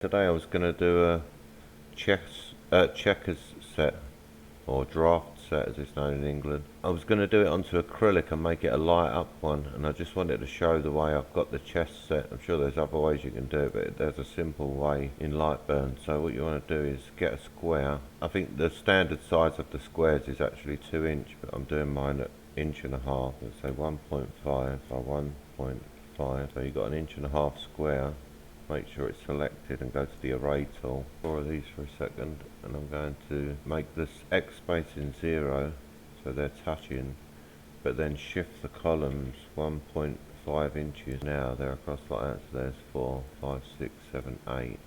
Today I was going to do a checkers set, or draft set as it's known in England. I was going to do it onto acrylic and make it a light up one, and I just wanted to show the way I've got the chest set. I'm sure there's other ways you can do it, but there's a simple way in Lightburn. So what you want to do is get a square. I think the standard size of the squares is actually 2 inch, but I'm doing mine at 1.5 inches. Let's say 1.5 by 1.5. So you've got an 1.5 inch square. Make sure it's selected and go to the array tool. 4 of these for a second, and I'm going to make this X spacing 0 so they're touching, but then shift the columns 1.5 inches. Now they're across like that, so there's 4, 5, 6, 7, 8.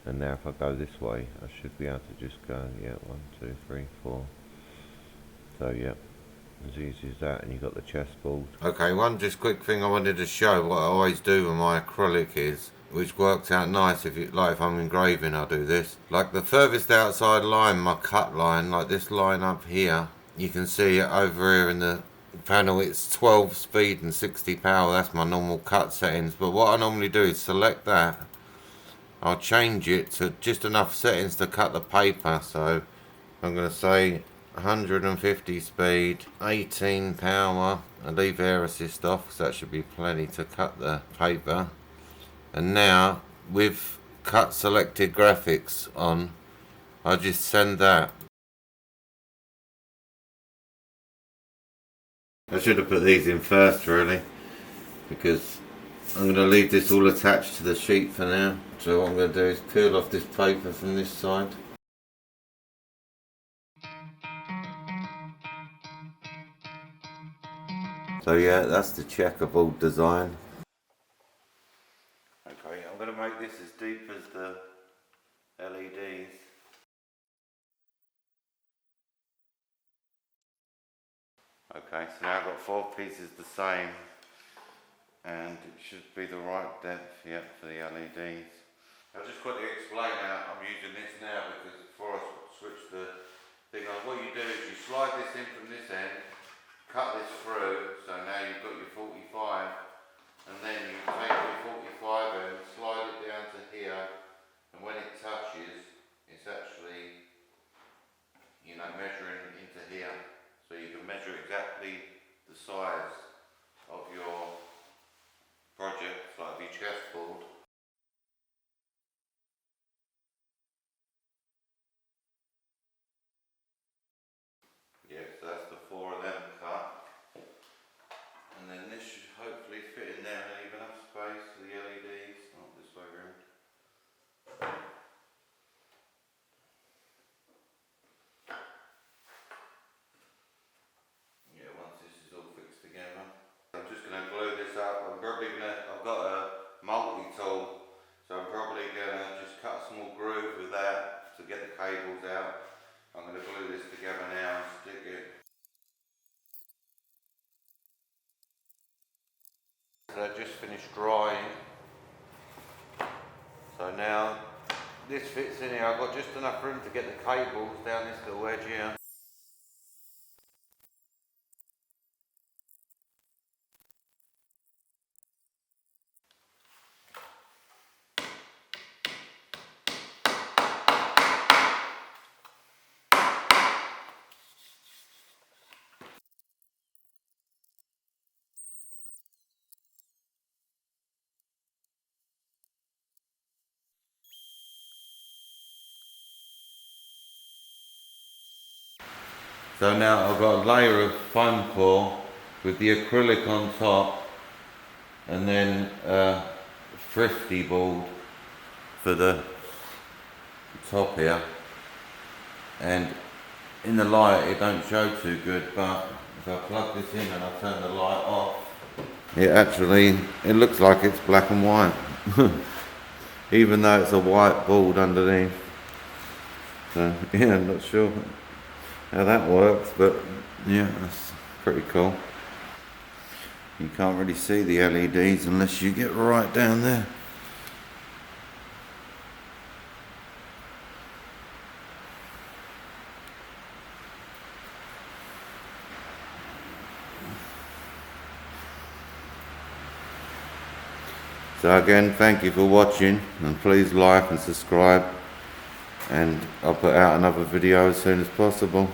And now if I go this way, I should be able to just go, yeah, 1, 2, 3, 4. So yeah, as easy as that, and you've got the chessboard. Okay, one just quick thing I wanted to show, what I always do with my acrylic is, which works out nice if I'm engraving, I'll do this. Like the furthest outside line, my cut line, like this line up here, you can see it over here in the panel, it's 12 speed and 60 power, that's my normal cut settings. But what I normally do is select that, I'll change it to just enough settings to cut the paper. So I'm going to say 150 speed, 18 power, and leave air assist off because that should be plenty to cut the paper. And now with cut selected graphics on, I just send that. I should have put these in first really, because I'm going to leave this all attached to the sheet for now. So what I'm going to do is peel off this paper from this side. So yeah, that's the checkerboard design. Okay, I'm going to make this as deep as the LEDs. Okay, so now I've got 4 pieces the same, and it should be the right depth, yeah, for the LEDs. I'll just quickly explain how I'm using this now, because before I switch the thing on, what you do is you slide this in from this end, cut this through, so now you've got your 45, and then you take your 45 and slide it down to here, and when it touches, it's actually, you know, measuring into here, so you can measure exactly the size of your project, like your chessboard. Yeah, so that's the 4 of them cut, and then this should hopefully fit in there and leave enough space for the LEDs. Not this way round. Yeah, once this is all fixed together, I'm just going to glue this up. I've got a multi-tool, so I'm probably going to just cut a small groove with that to get the cables out. I'm going to glue this together now and stick it. So that just finished drying. So now this fits in here. I've got just enough room to get the cables down this little edge here. So now I've got a layer of foam core with the acrylic on top, and then a thrifty board for the top here. And in the light it don't show too good, but if I plug this in and I turn the light off, it looks like it's black and white, even though it's a white board underneath. So yeah, I'm not sure how that works, but yeah, that's pretty cool. You can't really see the LEDs unless you get right down there. So again, thank you for watching, and please like and subscribe, and I'll put out another video as soon as possible.